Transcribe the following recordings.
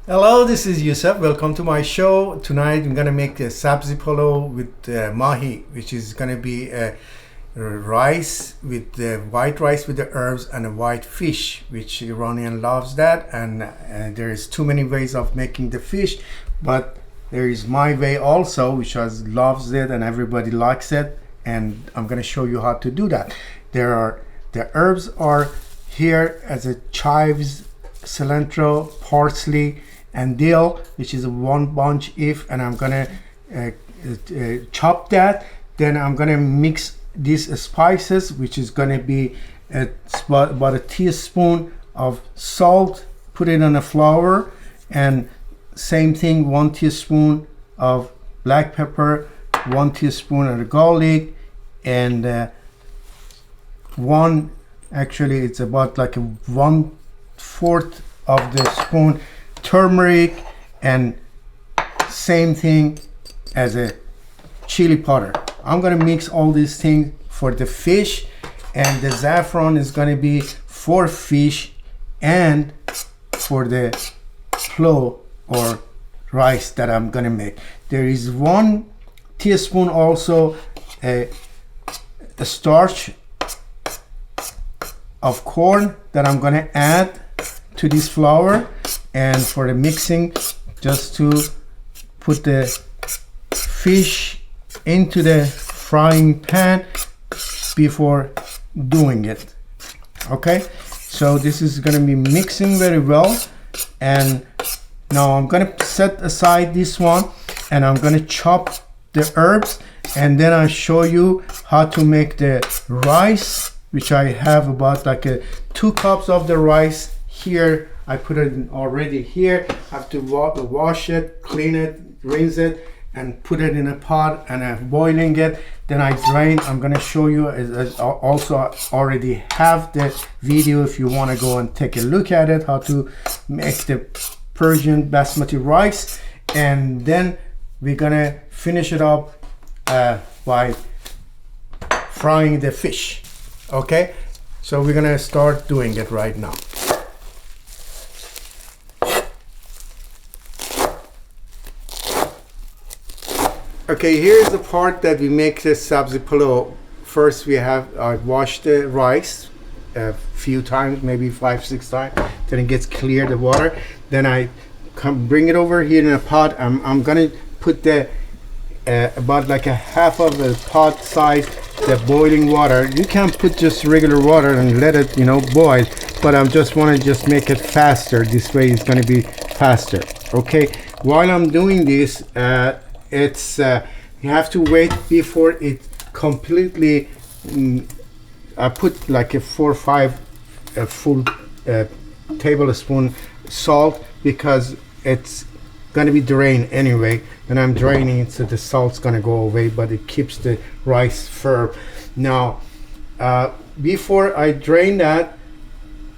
Hello, this is Yousef. Welcome to my show. Tonight I'm gonna make a Sabzi Polo with Mahi, which is gonna be rice with the white rice with the herbs and a white fish, which Iranian loves that. And there is too many ways of making the fish, but there is my way also, which loves it and everybody likes it. And I'm gonna show you how to do that. The herbs are here as a chives, cilantro, parsley, and dill, which is a one bunch if, and I'm gonna chop that. Then I'm gonna mix these spices, which is gonna be about a teaspoon of salt, put it on a flour, and same thing, 1 teaspoon of black pepper, 1 teaspoon of garlic, and it's about like a 1/4 of the spoon turmeric, and same thing as a chili powder. I'm gonna mix all these things for the fish, and the saffron is gonna be for fish and for the plo or rice that I'm gonna make. There is 1 teaspoon also a starch of corn that I'm gonna add to this flour, and for the mixing, just to put the fish into the frying pan before doing it. Okay, so this is going to be mixing very well, and now I'm going to set aside this one, and I'm going to chop the herbs, and then I'll show you how to make the rice, which I have about like 2 cups of the rice here. I put it in already here. I have to wash it, clean it, rinse it, and put it in a pot, and I'm boiling it. Then I drain. I'm gonna show you. Also already have the video if you want to go and take a look at it, how to make the Persian basmati rice. And then we're gonna finish it up by frying the fish. Okay, so we're gonna start doing it right now. Okay, here's the part that we make the Sabzi Polo. First I wash the rice a few times, maybe 5-6 times, then it gets clear, the water. Then I bring it over here in a pot. I'm gonna put the about like a half of a pot size the boiling water. You can put just regular water and let it boil, but I just want to just make it faster. This way it's going to be faster. Okay, while I'm doing this, you have to wait before it completely I put like a 4 or 5 full tablespoon salt, because it's gonna be drained anyway, and I'm draining it, so the salt's gonna go away, but it keeps the rice firm. Now before I drain that,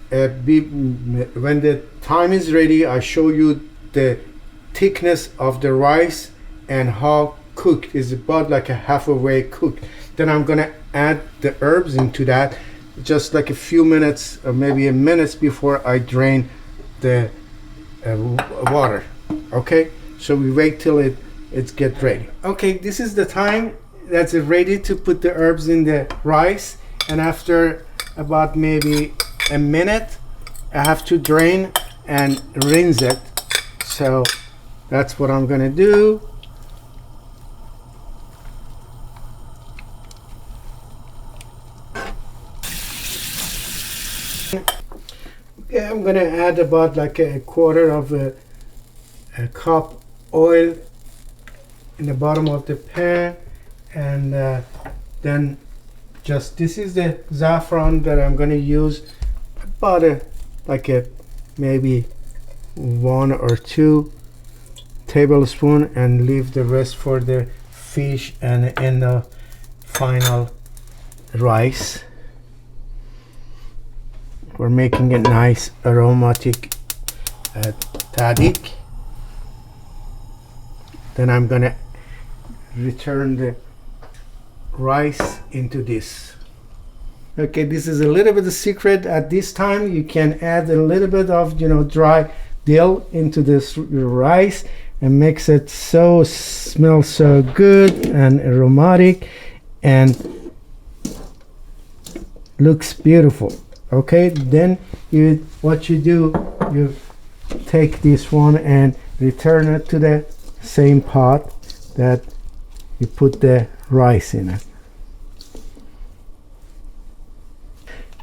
when the time is ready, I show you the thickness of the rice and how cooked is, about like a halfway cooked. Then I'm gonna add the herbs into that just like a few minutes or maybe a minute before I drain the water. Okay, so we wait till it's get ready. Okay, this is the time that's ready to put the herbs in the rice, and after about maybe a minute I have to drain and rinse it. So that's what I'm gonna do. Okay, I'm gonna add about like a quarter of a cup oil in the bottom of the pan, and then this is the saffron that I'm gonna use, about maybe 1 or 2 tablespoons, and leave the rest for the fish and in the final rice. We're making a nice aromatic tadik. Then I'm gonna return the rice into this. Okay, this is a little bit of secret. At this time you can add a little bit of dry dill into this rice and makes it so smell so good and aromatic and looks beautiful. Okay, then what you do, you take this one and return it to the same pot that you put the rice in it.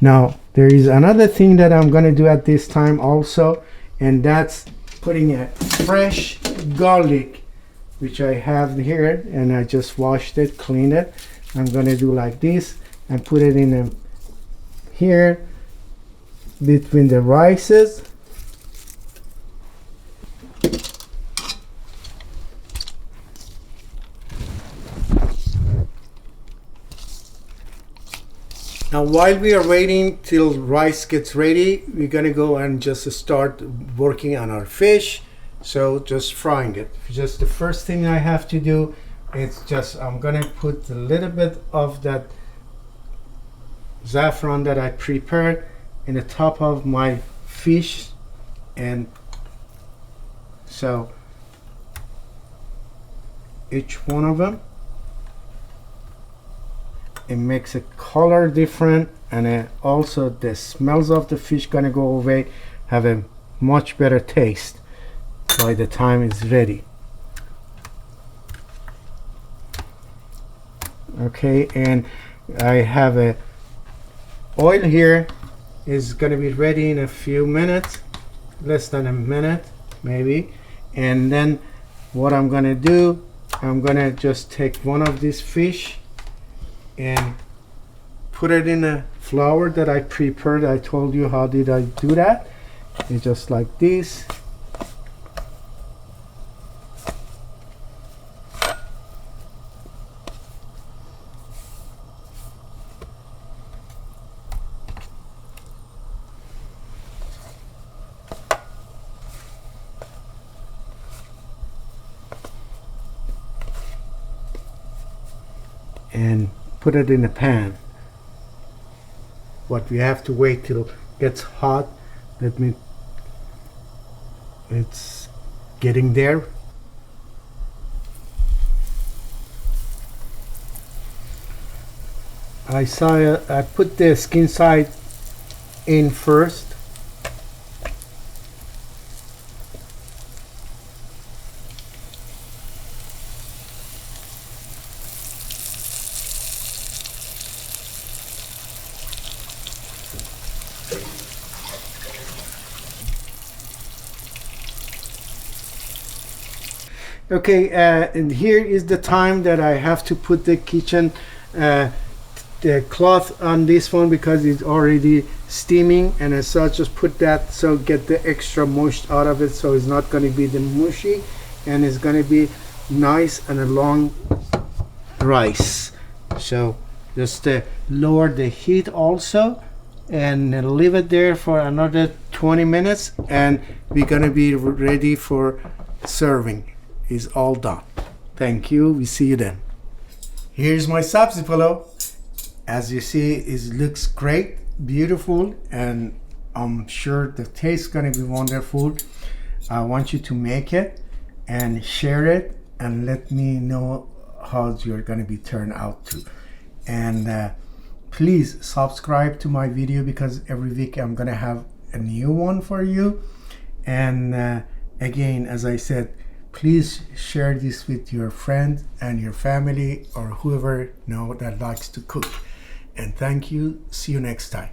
Now there is another thing that I'm going to do at this time also, and that's putting a fresh garlic, which I have here, and I just washed it, cleaned it. I'm going to do like this and put it in here between the rices. Now while we are waiting till rice gets ready, we're gonna go and just start working on our fish. So just frying it. Just the first thing I have to do is just I'm gonna put a little bit of that saffron that I prepared in the top of my fish, and so each one of them, it makes a color different, and also the smells of the fish gonna go away, have a much better taste by the time it's ready. Okay, and I have a oil here, is gonna be ready in a few minutes, less than a minute maybe. And then what I'm gonna do, I'm gonna just take one of these fish and put it in a flour that I prepared. I told you how did I do that. It's just like this. And put it in a pan. What we have to wait till it gets hot. That means it's getting there. I put the skin side in first. Okay, and here is the time that I have to put the kitchen the cloth on this one because it's already steaming, and so I just put that so get the extra moist out of it, so it's not going to be the mushy, and it's going to be nice and a long rice. So just lower the heat also and leave it there for another 20 minutes, and we're going to be ready for serving. Is all done. Thank you. We see you then. Here's my Sabzi Polo. As you see, it looks great, beautiful, and I'm sure the taste is gonna be wonderful. I want you to make it and share it and let me know how you're gonna be turned out to. And please subscribe to my video because every week I'm gonna have a new one for you. And again, as I said, please share this with your friends and your family or whoever that likes to cook. And thank you. See you next time.